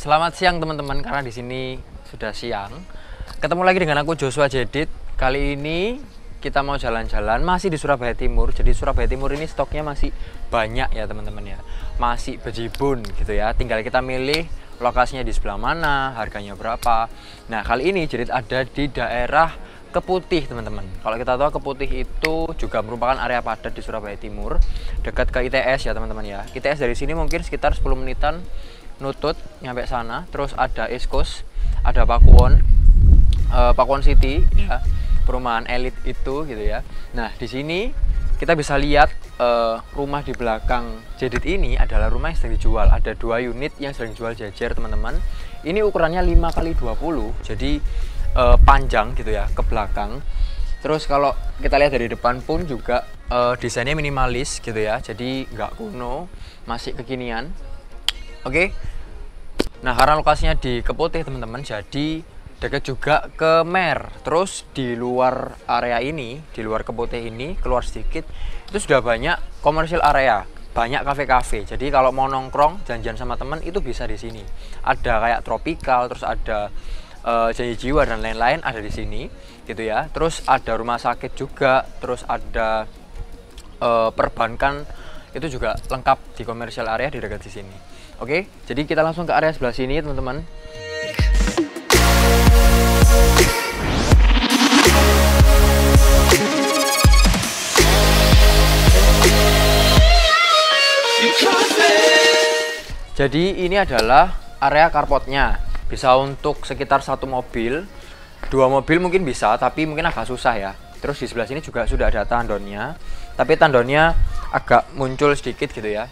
Selamat siang teman-teman, karena di sini sudah siang. Ketemu lagi dengan aku Joshua Jedit. Kali ini kita mau jalan-jalan masih di Surabaya Timur. Jadi Surabaya Timur ini stoknya masih banyak ya teman-teman ya. Masih bejibun gitu ya. Tinggal kita milih lokasinya di sebelah mana, harganya berapa. Nah, kali ini Jedit ada di daerah Keputih teman-teman. Kalau kita tahu Keputih itu juga merupakan area padat di Surabaya Timur, dekat ke ITS ya teman-teman ya. ITS dari sini mungkin sekitar 10 menitan nutut nyampe sana. Terus ada East Coast, ada Pakuwon, Pakuwon City ya, perumahan elit itu gitu ya. Nah, di sini kita bisa lihat rumah di belakang Jedit ini adalah rumah yang sedang dijual. Ada 2 unit yang sedang dijual jajar teman-teman. Ini ukurannya 5x20, jadi panjang gitu ya ke belakang. Terus kalau kita lihat dari depan pun juga desainnya minimalis gitu ya, jadi nggak kuno, masih kekinian. Oke. Nah, karena lokasinya di Keputih teman-teman, jadi dekat juga ke Mer. Terus di luar area ini, di luar Keputih ini, keluar sedikit itu sudah banyak komersial area, banyak kafe-kafe. Jadi kalau mau nongkrong, janjian sama teman itu bisa di sini. Ada kayak tropical, terus ada janji jiwa dan lain-lain ada di sini gitu ya. Terus ada rumah sakit juga, terus ada perbankan, itu juga lengkap di komersial area di dekat di sini. Oke, jadi kita langsung ke area sebelah sini teman-teman. Jadi ini adalah area carportnya. Bisa untuk sekitar 1 mobil, 2 mobil mungkin bisa, tapi mungkin agak susah ya. Terus di sebelah sini juga sudah ada tandonnya, tapi tandonnya agak muncul sedikit gitu ya.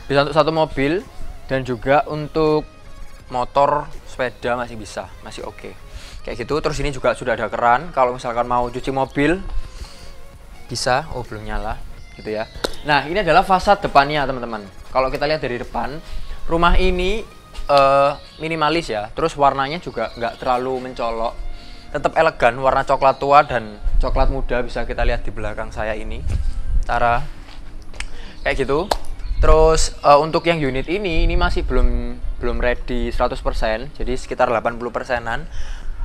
Bisa untuk 1 mobil dan juga untuk motor, sepeda masih bisa, masih oke. Kayak gitu. Terus ini juga sudah ada keran, kalau misalkan mau cuci mobil bisa. Oh, belum nyala gitu ya. Nah, ini adalah fasad depannya teman-teman. Kalau kita lihat dari depan, rumah ini minimalis ya. Terus warnanya juga nggak terlalu mencolok, tetap elegan, warna coklat tua dan coklat muda. Bisa kita lihat di belakang saya ini, Tara, kayak gitu. Terus untuk yang unit ini masih belum ready 100%, jadi sekitar 80%-an.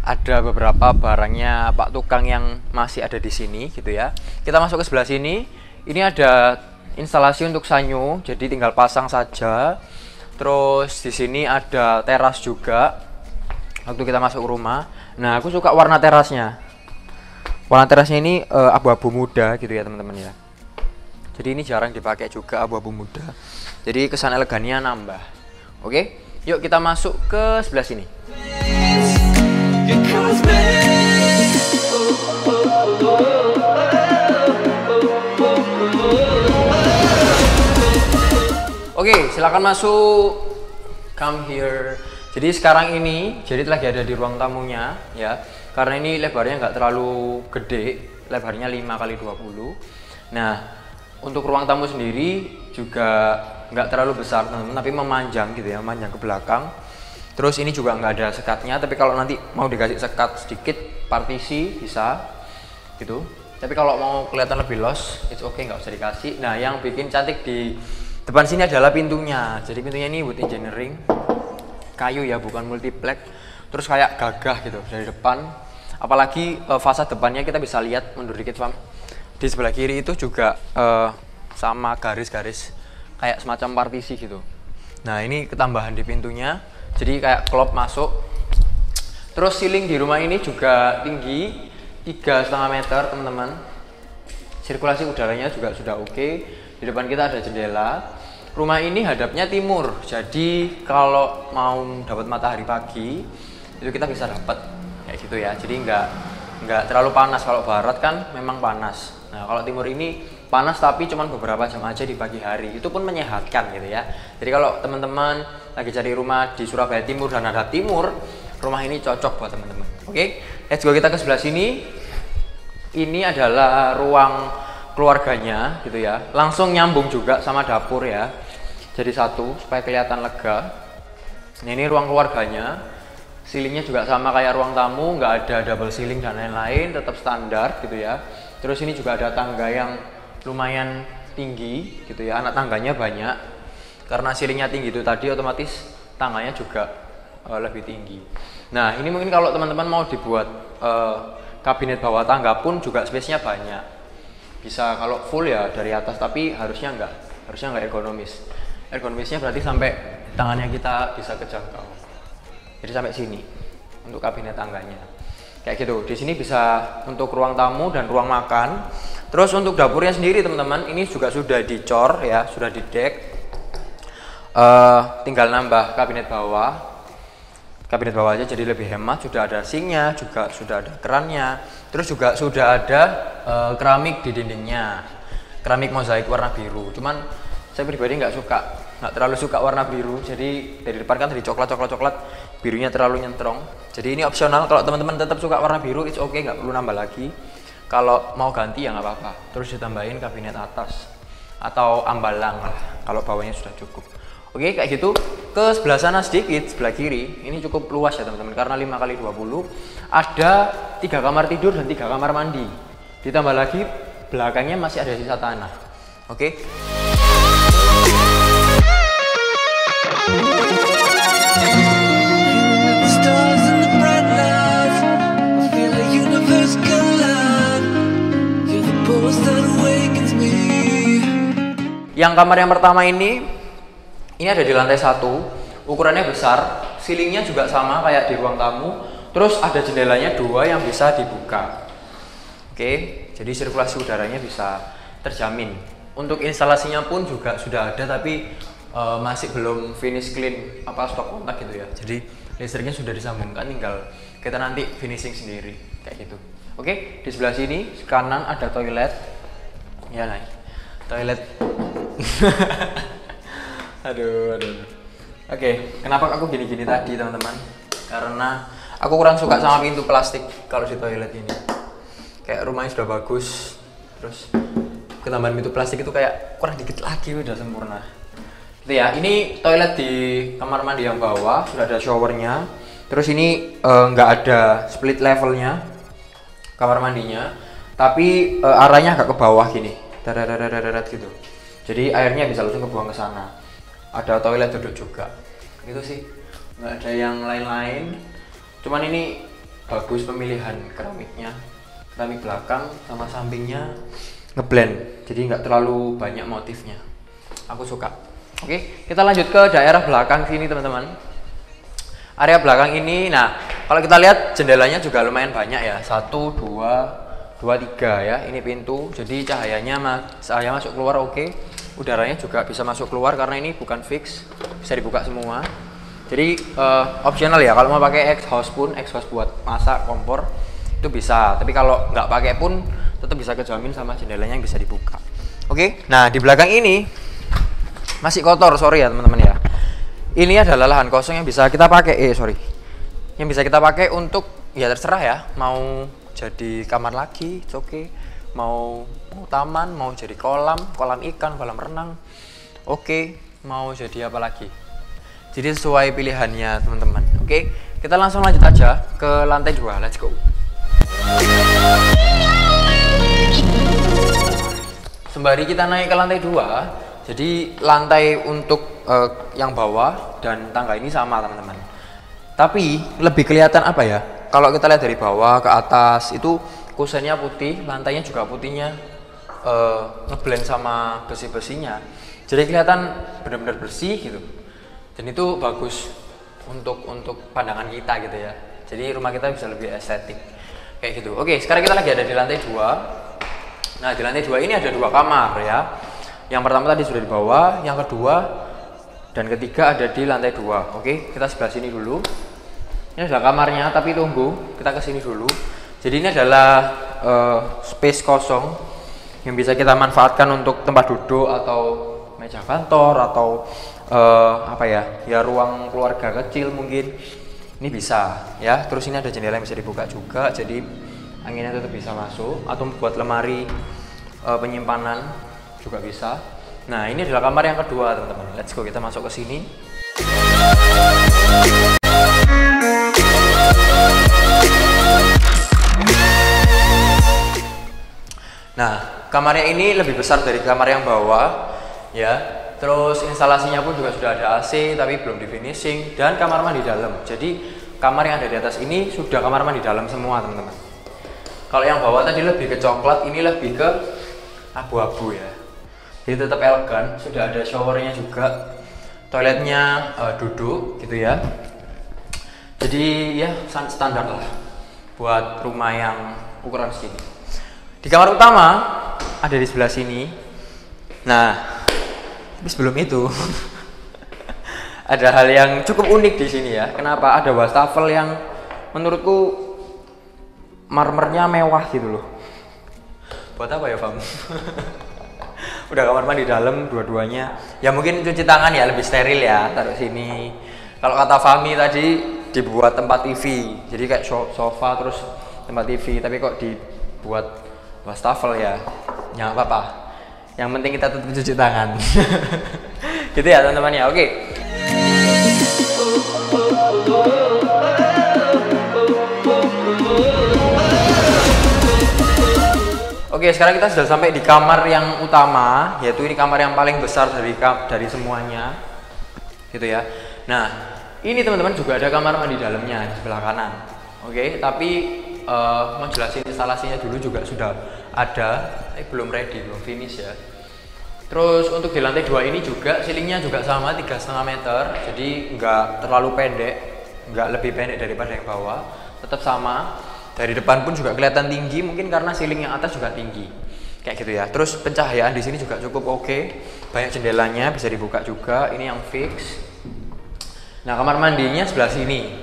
Ada beberapa barangnya Pak Tukang yang masih ada di sini gitu ya. Kita masuk ke sebelah sini. Ini ada instalasi untuk sanyo, jadi tinggal pasang saja. Terus di sini ada teras juga waktu kita masuk rumah. Nah, aku suka warna terasnya. Warna terasnya ini abu-abu muda gitu ya teman-teman ya. Jadi ini jarang dipakai juga, abu-abu muda. Jadi kesan elegannya nambah. Oke, yuk kita masuk ke sebelah sini. Oke, silakan masuk. Come here. Jadi sekarang ini Jedit lagi ada di ruang tamunya ya. Karena ini lebarnya nggak terlalu gede, lebarnya 5x20. Nah, untuk ruang tamu sendiri juga nggak terlalu besar teman-teman, tapi memanjang gitu ya, memanjang ke belakang. Terus ini juga nggak ada sekatnya, tapi kalau nanti mau dikasih sekat sedikit, partisi bisa gitu. Tapi kalau mau kelihatan lebih luas, it's okay, nggak usah dikasih. Nah, yang bikin cantik di depan sini adalah pintunya. Jadi pintunya ini wood engineering, kayu ya, bukan multiplex. Terus kayak gagah gitu dari depan. Apalagi fasad depannya kita bisa lihat, mundur dikit Fam. Di sebelah kiri itu juga sama garis-garis kayak semacam partisi gitu. Nah, ini ketambahan di pintunya, jadi kayak klop masuk. Terus ceiling di rumah ini juga tinggi 3,5 meter teman-teman. Sirkulasi udaranya juga sudah oke. Di depan kita ada jendela. Rumah ini hadapnya timur, jadi kalau mau dapat matahari pagi itu kita bisa dapat kayak gitu ya. Jadi nggak terlalu panas. Kalau barat kan memang panas. Nah, kalau timur ini panas tapi cuman beberapa jam aja di pagi hari. Itu pun menyehatkan gitu ya. Jadi kalau teman-teman lagi cari rumah di Surabaya Timur dan ada timur, rumah ini cocok buat teman-teman. Oke, let's go, kita ke sebelah sini. Ini adalah ruang keluarganya gitu ya. Langsung nyambung juga sama dapur ya. Jadi satu supaya kelihatan lega. Nah, ini ruang keluarganya. Ceilingnya juga sama kayak ruang tamu, nggak ada double ceiling dan lain-lain, tetap standar gitu ya. Terus ini juga ada tangga yang lumayan tinggi gitu ya, anak tangganya banyak. Karena ceilingnya tinggi itu tadi otomatis tangganya juga lebih tinggi. Nah ini mungkin kalau teman-teman mau dibuat kabinet bawah tangga pun juga space-nya banyak. Bisa kalau full ya dari atas, tapi harusnya nggak ekonomis. Ergonomisnya berarti sampai tangannya kita bisa kejangkau. Jadi sampai sini untuk kabinet tangganya. Kayak gitu. Di sini bisa untuk ruang tamu dan ruang makan. Terus untuk dapurnya sendiri teman-teman, ini juga sudah dicor ya, sudah didek. Tinggal nambah kabinet bawah aja jadi lebih hemat. Sudah ada sinknya, juga sudah ada kerannya, terus juga sudah ada keramik di dindingnya, keramik mozaik warna biru. Cuman saya pribadi nggak terlalu suka warna biru, jadi dari depan kan dari coklat, birunya terlalu nyentrong. Jadi ini opsional, kalau teman-teman tetap suka warna biru it's okay, nggak perlu nambah lagi. Kalau mau ganti ya nggak apa-apa, terus ditambahin kabinet atas atau ambalang lah kalau bawahnya sudah cukup. Oke, kayak gitu. Ke sebelah sana sedikit, sebelah kiri, ini cukup luas ya teman-teman, karena 5x20. Ada 3 kamar tidur dan 3 kamar mandi. Ditambah lagi belakangnya masih ada sisa tanah. Oke. Yang kamar yang pertama ini ada di lantai 1, ukurannya besar, ceilingnya juga sama kayak di ruang tamu, terus ada jendelanya 2 yang bisa dibuka. Oke, jadi sirkulasi udaranya bisa terjamin. Untuk instalasinya pun juga sudah ada, tapi masih belum finish clean stop kontak gitu ya. Jadi listriknya sudah disambungkan, tinggal kita nanti finishing sendiri kayak gitu. Oke, di sebelah sini kanan ada toilet. Ya, toilet. aduh. Oke, kenapa aku gini-gini tadi teman-teman? Karena aku kurang suka sama pintu plastik kalau di toilet ini. Kayak rumahnya sudah bagus, terus ketambahan pintu plastik itu kayak kurang dikit lagi udah sempurna. Itu ya, ini toilet di kamar mandi yang bawah, sudah ada showernya. Terus ini nggak ada split levelnya kamar mandinya, tapi arahnya agak ke bawah gini, darat gitu. Jadi airnya bisa langsung kebuang ke sana. Ada toilet duduk juga. Gitu sih. Nggak ada yang lain-lain. Cuman ini bagus pemilihan keramiknya. Keramik belakang sama sampingnya ngeblend. Jadi nggak terlalu banyak motifnya. Aku suka. Oke, kita lanjut ke daerah belakang sini teman-teman. Area belakang ini, nah kalau kita lihat jendelanya juga lumayan banyak ya. 1, 2, 3 ya. Ini pintu. Jadi cahaya masuk keluar oke. Udaranya juga bisa masuk keluar karena ini bukan fix, bisa dibuka semua. Jadi optional ya, kalau mau pakai exhaust buat masak, kompor itu bisa. Tapi kalau nggak pakai pun tetap bisa kejamin sama jendelanya yang bisa dibuka. Oke, nah di belakang ini masih kotor, sorry ya teman-teman ya. Ini adalah lahan kosong yang bisa kita pakai, yang bisa kita pakai untuk ya terserah ya, mau jadi kamar lagi, oke. Mau taman, mau jadi kolam ikan, kolam renang, oke. Mau jadi apa lagi? Jadi sesuai pilihannya teman-teman. Oke, kita langsung lanjut aja ke lantai 2. Let's go. Sembari kita naik ke lantai 2, jadi lantai untuk yang bawah dan tangga ini sama teman-teman. Tapi lebih kelihatan apa ya? Kalau kita lihat dari bawah ke atas itu kusennya putih, lantainya juga putihnya ngeblend sama besi-besinya, jadi kelihatan benar-benar bersih gitu. Dan itu bagus untuk pandangan kita gitu ya. Jadi rumah kita bisa lebih estetik kayak gitu. Oke, sekarang kita lagi ada di lantai 2. Nah di lantai 2 ini ada 2 kamar ya. Yang pertama tadi sudah di bawah, yang kedua dan ketiga ada di lantai 2. Oke, kita sebelah sini dulu. Ini adalah kamarnya, tapi tunggu, kita ke sini dulu. Jadi ini adalah space kosong yang bisa kita manfaatkan untuk tempat duduk atau meja kantor atau ya ruang keluarga kecil mungkin. Ini bisa ya. Terus ini ada jendela yang bisa dibuka juga, jadi anginnya tetap bisa masuk, atau buat lemari penyimpanan juga bisa. Nah ini adalah kamar yang kedua teman-teman. Let's go, kita masuk ke sini. Nah, kamarnya ini lebih besar dari kamar yang bawah, ya. Terus instalasinya pun juga sudah ada AC tapi belum di finishing, dan kamar mandi dalam. Jadi kamar yang ada di atas ini sudah kamar mandi dalam semua teman-teman. Kalau yang bawah tadi lebih ke coklat, ini lebih ke abu-abu ya. Jadi tetap elegan, sudah ada showernya juga, toiletnya duduk gitu ya. Jadi ya standar lah buat rumah yang ukuran segini. Di kamar utama ada di sebelah sini. Nah, tapi sebelum itu ada hal yang cukup unik di sini ya. Kenapa? Ada wastafel yang menurutku marmernya mewah gitu loh. Buat apa ya kamu? Udah kamar mandi dalam dua-duanya. Ya mungkin cuci tangan ya lebih steril ya, taruh sini. Kalau kata Fami tadi dibuat tempat TV. Jadi kayak sofa terus tempat TV, tapi kok dibuat wastafel ya. Ya apa-apa. Yang penting kita tetap cuci tangan. Gitu ya teman-teman ya. Oke. Oke, sekarang kita sudah sampai di kamar yang utama, yaitu ini kamar yang paling besar dari semuanya. Gitu ya. Nah, ini teman-teman juga ada kamar mandi dalamnya di sebelah kanan. Oke, tapi mau jelasin instalasinya dulu juga sudah ada, belum ready, belum finish ya. Terus untuk di lantai 2 ini juga ceilingnya juga sama 3,5 meter, jadi nggak terlalu pendek, nggak lebih pendek daripada yang bawah, tetap sama. Dari depan pun juga kelihatan tinggi, mungkin karena ceiling yang atas juga tinggi, kayak gitu ya. Terus pencahayaan di sini juga cukup oke, banyak jendelanya bisa dibuka juga. Ini yang fix. Nah, kamar mandinya sebelah sini.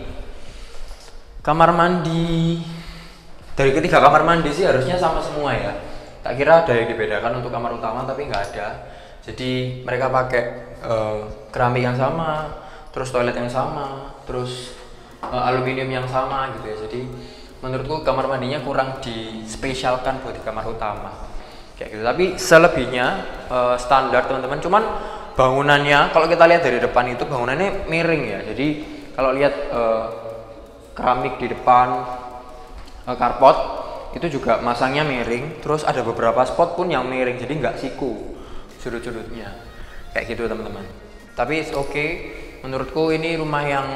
Kamar mandi dari ketiga kamar mandi sih harusnya sama semua ya. Tak kira ada yang dibedakan untuk kamar utama, tapi nggak ada. Jadi mereka pakai keramik yang sama, terus toilet yang sama, terus aluminium yang sama gitu ya. Jadi menurutku kamar mandinya kurang dispesialkan buat di kamar utama, kayak gitu. Tapi selebihnya standar teman-teman. Cuman bangunannya kalau kita lihat dari depan itu bangunannya miring ya. Jadi kalau lihat keramik di depan, karpot itu juga masangnya miring, terus ada beberapa spot pun yang miring, jadi nggak siku sudut-sudutnya, kayak gitu teman-teman. Tapi oke, menurutku ini rumah yang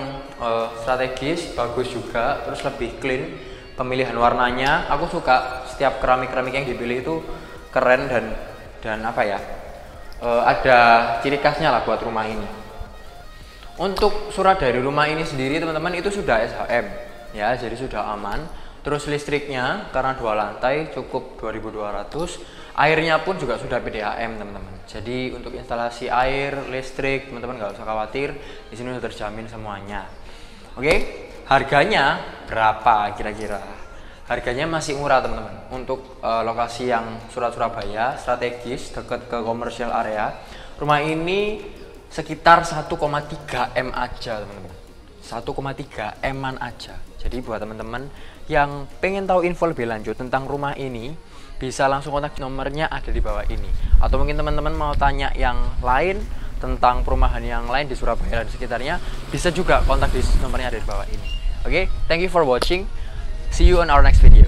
strategis, bagus juga, terus lebih clean. Pemilihan warnanya aku suka, setiap keramik-keramik yang dipilih itu keren dan apa ya, ada ciri khasnya lah buat rumah ini. Untuk surat dari rumah ini sendiri teman-teman itu sudah SHM ya, jadi sudah aman. Terus listriknya karena 2 lantai cukup 2.200, airnya pun juga sudah PDAM teman-teman. Jadi untuk instalasi air, listrik teman-teman nggak usah khawatir, di sini sudah terjamin semuanya. Oke, harganya berapa kira-kira? Harganya masih murah teman-teman. Untuk lokasi yang Surabaya, strategis, dekat ke commercial area. Rumah ini sekitar 1,3 M aja teman-teman. 1,3 M-an aja. Jadi buat teman-teman yang pengen tahu info lebih lanjut tentang rumah ini, bisa langsung kontak, nomornya ada di bawah ini. Atau mungkin teman-teman mau tanya yang lain tentang perumahan yang lain di Surabaya dan sekitarnya, bisa juga kontak di nomornya ada di bawah ini. Oke, thank you for watching. See you on our next video.